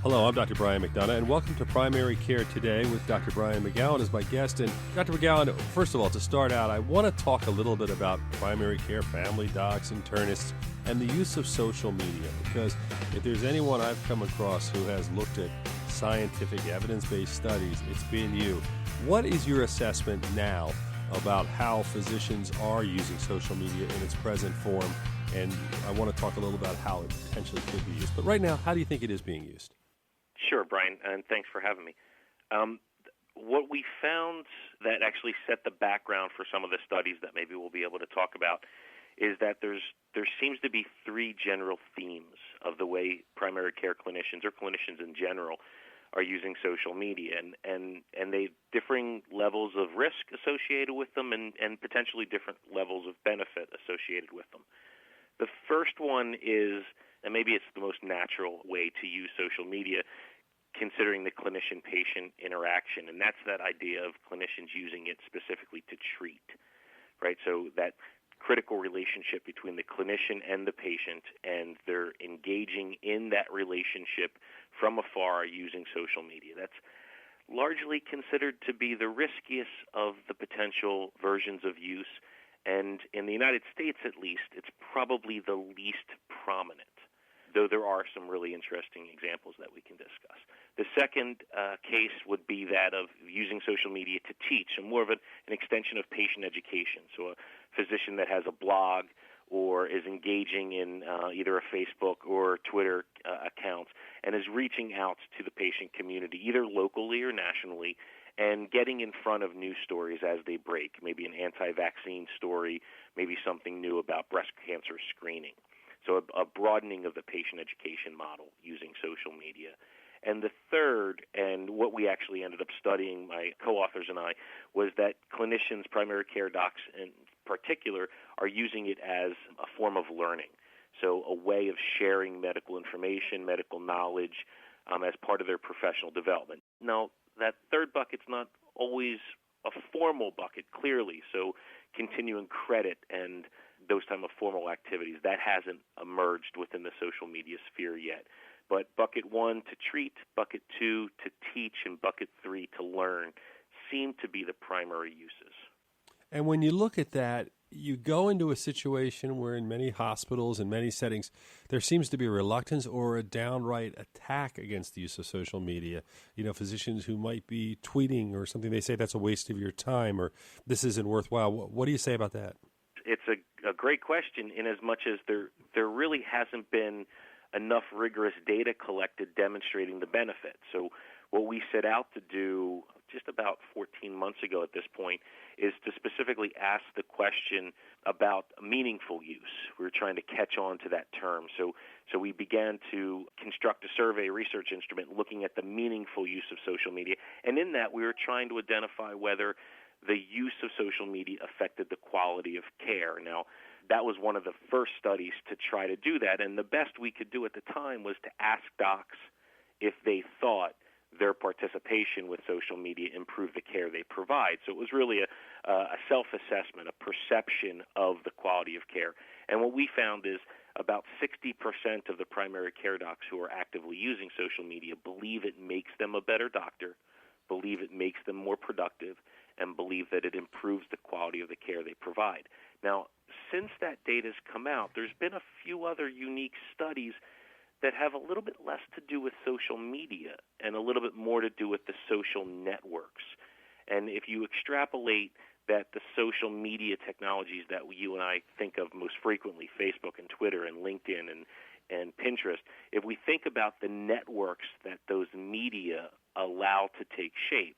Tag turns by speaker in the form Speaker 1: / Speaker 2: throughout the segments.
Speaker 1: Hello, I'm Dr. Brian McDonough, and welcome to Primary Care Today with Dr. Brian McGowan as my guest. And Dr. McGowan, first of all, to start out, I want to talk a little bit about primary care, family docs, internists, and the use of social media, because if there's anyone I've come across who has looked at scientific, evidence-based studies, it's been you. What is your assessment now about how physicians are using social media in its present form? And I want to talk a little about how it potentially could be used. But right now, how do you think it is being used?
Speaker 2: Sure, Brian, and thanks for having me. What we found that actually set the background for some of the studies that maybe we'll be able to talk about is that there seems to be three general themes of the way primary care clinicians or clinicians in general are using social media, and they differing levels of risk associated with them and potentially different levels of benefit associated with them. The first one is, and maybe it's the most natural way to use social media, considering the clinician-patient interaction, and that's that idea of clinicians using it specifically to treat, right? So that critical relationship between the clinician and the patient, and they're engaging in that relationship from afar using social media. That's largely considered to be the riskiest of the potential versions of use, and in the United States at least, it's probably the least prominent, though there are some really interesting examples that we can discuss. The second case would be that of using social media to teach, and more of an extension of patient education. So a physician that has a blog or is engaging in either a Facebook or Twitter account and is reaching out to the patient community, either locally or nationally, and getting in front of news stories as they break, maybe an anti-vaccine story, maybe something new about breast cancer screening. So a broadening of the patient education model using social media. And the third, and what we actually ended up studying, my co-authors and I, was that clinicians, primary care docs in particular, are using it as a form of learning. So a way of sharing medical information, medical knowledge as part of their professional development. Now, that third bucket's not always a formal bucket, clearly. So continuing credit and those type of formal activities, that hasn't emerged within the social media sphere yet. But bucket one, to treat, bucket two, to teach, and bucket three, to learn, seem to be the primary uses.
Speaker 1: And when you look at that, you go into a situation where in many hospitals and many settings, there seems to be a reluctance or a downright attack against the use of social media. You know, physicians who might be tweeting or something, they say that's a waste of your time or this isn't worthwhile. What do you say about that?
Speaker 2: It's a great question in as much as there really hasn't been enough rigorous data collected demonstrating the benefit. So what we set out to do just about 14 months ago at this point is to specifically ask the question about meaningful use. We were trying to catch on to that term. So we began to construct a survey research instrument looking at the meaningful use of social media. And in that, we were trying to identify whether the use of social media affected the quality of care. Now, that was one of the first studies to try to do that, and the best we could do at the time was to ask docs if they thought their participation with social media improved the care they provide. So it was really a self-assessment, a perception of the quality of care. And what we found is about 60% of the primary care docs who are actively using social media believe it makes them a better doctor, believe it makes them more productive, and believe that it improves the quality of the care they provide. Now, since that data's come out, there's been a few other unique studies that have a little bit less to do with social media and a little bit more to do with the social networks. And if you extrapolate that the social media technologies that you and I think of most frequently, Facebook and Twitter and LinkedIn and Pinterest, if we think about the networks that those media allow to take shape,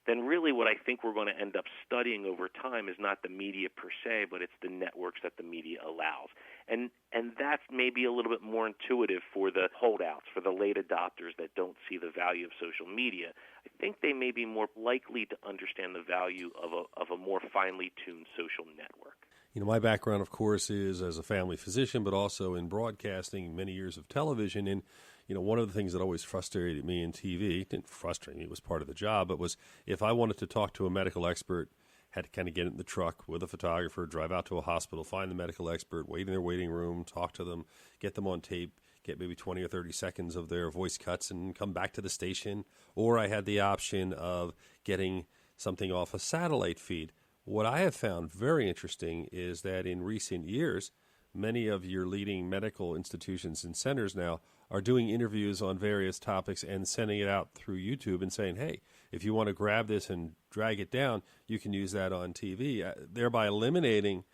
Speaker 2: then really what I think we're going to end up studying over time is not the media per se, but it's the networks that the media allows. And that's maybe a little bit more intuitive for the holdouts, for the late adopters that don't see the value of social media. I think they may be more likely to understand the value of a more finely tuned social network.
Speaker 1: You know, my background, of course, is as a family physician, but also in broadcasting, many years of television. And you know, one of the things that always frustrated me in TV, didn't frustrate me, it was part of the job, but was if I wanted to talk to a medical expert, had to kind of get in the truck with a photographer, drive out to a hospital, find the medical expert, wait in their waiting room, talk to them, get them on tape, get maybe 20 or 30 seconds of their voice cuts and come back to the station. Or I had the option of getting something off a satellite feed. What I have found very interesting is that in recent years, many of your leading medical institutions and centers now are doing interviews on various topics and sending it out through YouTube and saying, hey, if you want to grab this and drag it down, you can use that on TV, thereby eliminating,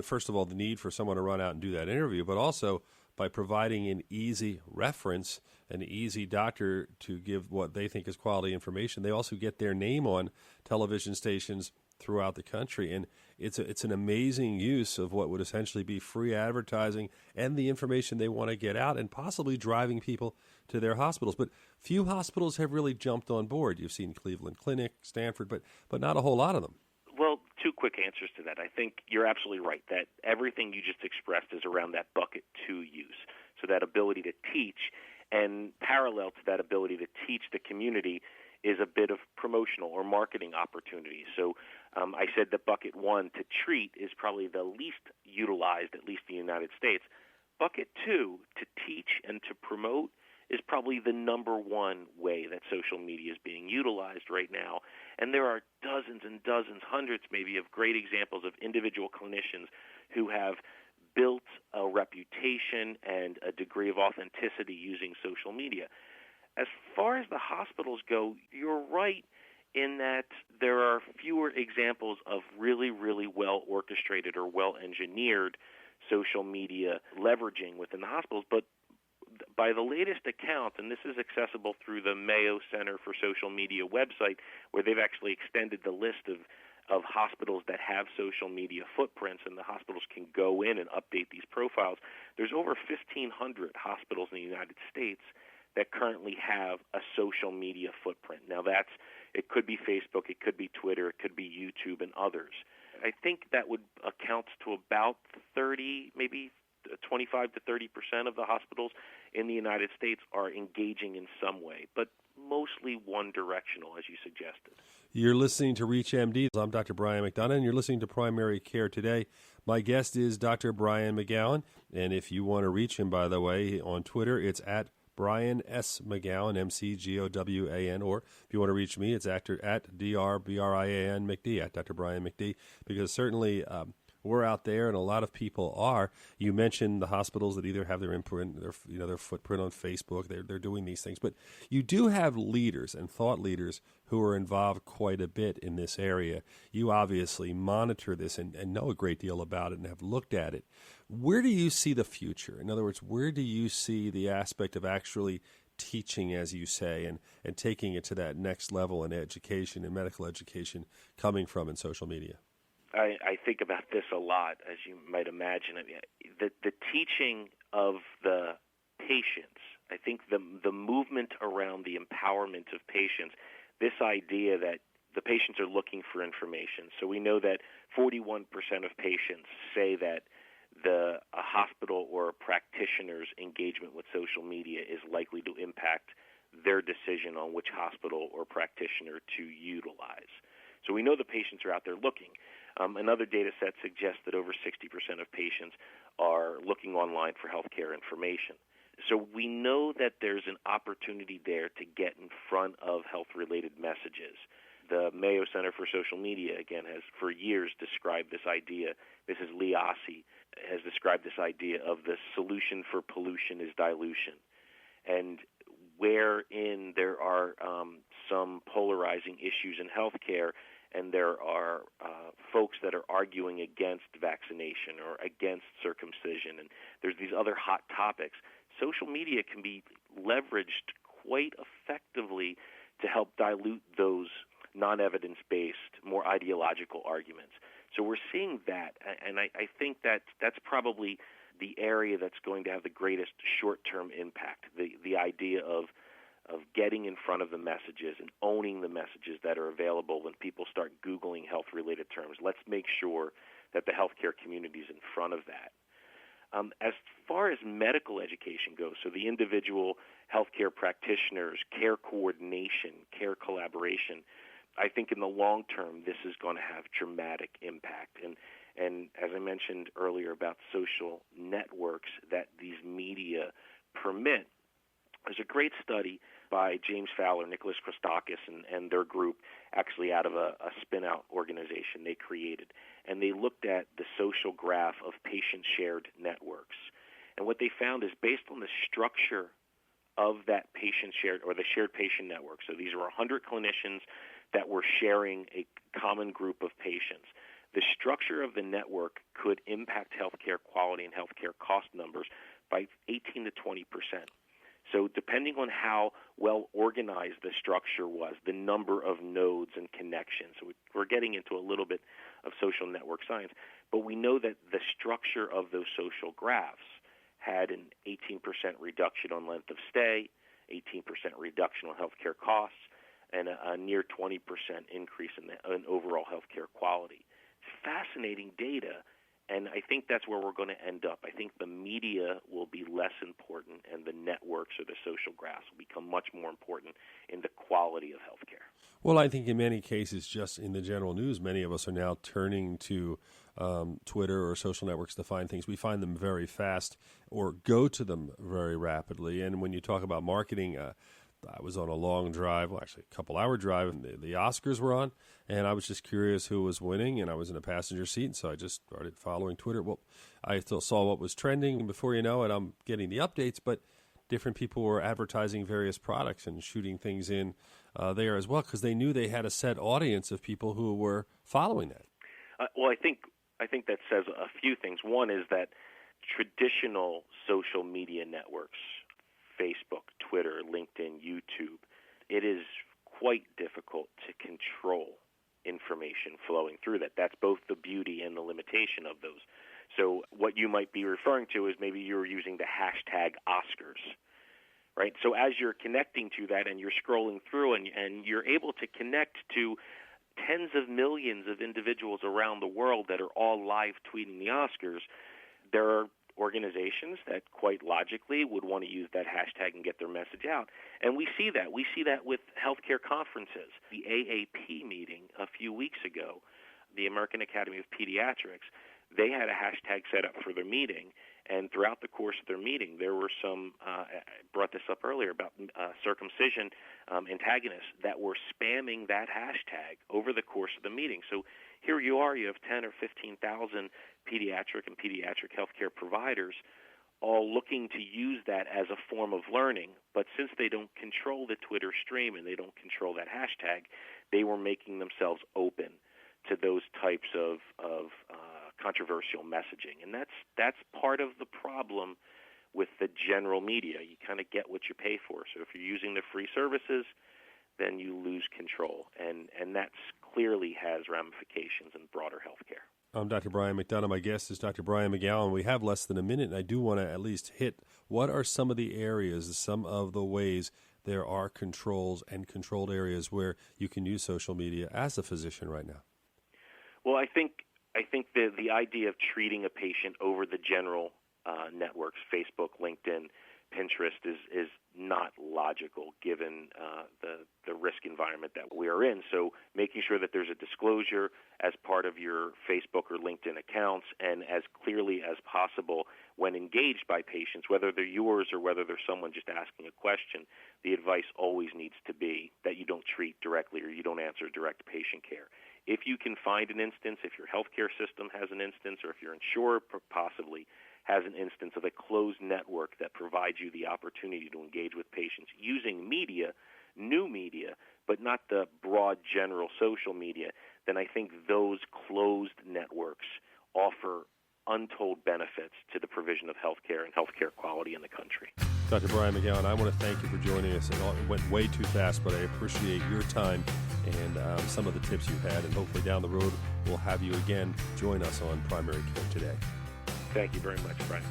Speaker 1: first of all, the need for someone to run out and do that interview, but also by providing an easy reference, an easy doctor to give what they think is quality information. They also get their name on television stations throughout the country, and it's an amazing use of what would essentially be free advertising and the information they want to get out, and possibly driving people to their hospitals. But few hospitals have really jumped on board. You've seen Cleveland Clinic, Stanford, but not a whole lot of them.
Speaker 2: Well, two quick answers to that. I think you're absolutely right that everything you just expressed is around that bucket 2 use. So that ability to teach, and parallel to that ability to teach the community is a bit of promotional or marketing opportunity. So I said that bucket 1, to treat, is probably the least utilized, at least in the United States. Bucket 2, to teach and to promote, is probably the number one way that social media is being utilized right now. And there are dozens and dozens, hundreds maybe, of great examples of individual clinicians who have built a reputation and a degree of authenticity using social media. As far as the hospitals go, you're right in that there are fewer examples of really, really well orchestrated or well engineered social media leveraging within the hospitals. But by the latest account, and this is accessible through the Mayo Center for Social Media website, where they've actually extended the list of hospitals that have social media footprints, and the hospitals can go in and update these profiles. There's over 1,500 hospitals in the United States that currently have a social media footprint. Now it could be Facebook, it could be Twitter, it could be YouTube, and others. I think that would account to about 30, maybe 25 to 30% of the hospitals in the United States are engaging in some way, but mostly one-directional, as you suggested.
Speaker 1: You're listening to ReachMD. I'm Dr. Brian McDonough, and you're listening to Primary Care Today. My guest is Dr. Brian McGowan, and if you want to reach him, by the way, on Twitter, it's at Brian S. McGowan, McGowan, or if you want to reach me, it's at DrBrian McD, at Dr. Brian McD, because certainly we're out there, and a lot of people are. You mentioned the hospitals that either have their imprint, their footprint on Facebook. They're doing these things, but you do have leaders and thought leaders who are involved quite a bit in this area. You obviously monitor this and know a great deal about it and have looked at it. Where do you see the future? In other words, where do you see the aspect of actually teaching, as you say, and taking it to that next level in education and medical education coming from in social media?
Speaker 2: I think about this a lot, as you might imagine. I mean, the teaching of the patients, I think the movement around the empowerment of patients, this idea that the patients are looking for information. So we know that 41% of patients say that a hospital or a practitioner's engagement with social media is likely to impact their decision on which hospital or practitioner to utilize. So we know the patients are out there looking. Another data set suggests that over 60% of patients are looking online for healthcare information. So we know that there's an opportunity there to get in front of health-related messages. The Mayo Center for Social Media, again, has for years described this idea. Mrs. Lee Ossie has described this idea of the solution for pollution is dilution. And wherein there are some polarizing issues in healthcare, and there are folks that are arguing against vaccination or against circumcision, and there's these other hot topics, social media can be leveraged quite effectively to help dilute those non-evidence-based, more ideological arguments. So we're seeing that, and I think that's probably the area that's going to have the greatest short-term impact, the idea of getting in front of the messages and owning the messages that are available when people start Googling health-related terms. Let's make sure that the healthcare community is in front of that. As far as medical education goes, so the individual healthcare practitioners, care coordination, care collaboration, I think in the long term this is going to have dramatic impact. And as I mentioned earlier about social networks, that these media permit. There's a great study by James Fowler, Nicholas Christakis, and their group, actually out of a spin-out organization they created. And they looked at the social graph of patient-shared networks. And what they found is based on the structure of that patient-shared or the shared patient network, so these were 100 clinicians that were sharing a common group of patients, the structure of the network could impact healthcare quality and healthcare cost numbers by 18 to 20%. So depending on how well organized the structure was, the number of nodes and connections, so we're getting into a little bit of social network science, but we know that the structure of those social graphs had an 18% reduction on length of stay, 18% reduction on healthcare costs, and a near 20% increase in overall healthcare quality. It's fascinating data. And I think that's where we're going to end up. I think the media will be less important, and the networks or the social graphs will become much more important in the quality of healthcare.
Speaker 1: Well, I think in many cases, just in the general news, many of us are now turning to Twitter or social networks to find things. We find them very fast or go to them very rapidly. And when you talk about marketing, I was on a long drive, well, actually a couple-hour drive, and the Oscars were on, and I was just curious who was winning, and I was in a passenger seat, and so I just started following Twitter. Well, I still saw what was trending, and before you know it, I'm getting the updates, but different people were advertising various products and shooting things in there as well, because they knew they had a set audience of people who were following that.
Speaker 2: Well, I think that says a few things. One is that traditional social media networks, Facebook, Twitter, LinkedIn, YouTube, it is quite difficult to control information flowing through that. That's both the beauty and the limitation of those. So what you might be referring to is maybe you're using the hashtag Oscars, right? So as you're connecting to that and you're scrolling through and you're able to connect to tens of millions of individuals around the world that are all live tweeting the Oscars, there are organizations that quite logically would want to use that hashtag and get their message out. And we see that. We see that with healthcare conferences. The AAP meeting a few weeks ago, the American Academy of Pediatrics, they had a hashtag set up for their meeting, and throughout the course of their meeting, there were some, I brought this up earlier, about circumcision antagonists that were spamming that hashtag over the course of the meeting. So here you are, you have 10 or 15,000 pediatric and pediatric healthcare providers all looking to use that as a form of learning, but since they don't control the Twitter stream and they don't control that hashtag, they were making themselves open to those types of controversial messaging. And that's part of the problem with the general media. You kind of get what you pay for. So if you're using the free services, then you lose control. And that clearly has ramifications in broader healthcare.
Speaker 1: I'm Dr. Brian McDonough. My guest is Dr. Brian McGowan. We have less than a minute, and I do want to at least hit what are some of the areas, some of the ways there are controls and controlled areas where you can use social media as a physician right now.
Speaker 2: Well, I think the idea of treating a patient over the general networks, Facebook, LinkedIn, Pinterest, is not logical given the risk environment that we are in. So making sure that there's a disclosure as part of your Facebook or LinkedIn accounts, and as clearly as possible when engaged by patients, whether they're yours or whether they're someone just asking a question, the advice always needs to be that you don't treat directly or you don't answer direct patient care. If you can find an instance, if your healthcare system has an instance, or if your insurer possibly has an instance of a closed network that provides you the opportunity to engage with patients using media, new media, but not the broad general social media, then I think those closed networks offer untold benefits to the provision of healthcare and healthcare quality in the country.
Speaker 1: Dr. Brian McGowan, I want to thank you for joining us. It went way too fast, but I appreciate your time and some of the tips you had, and hopefully down the road we'll have you again join us on Primary Care Today.
Speaker 2: Thank you very much, Brian.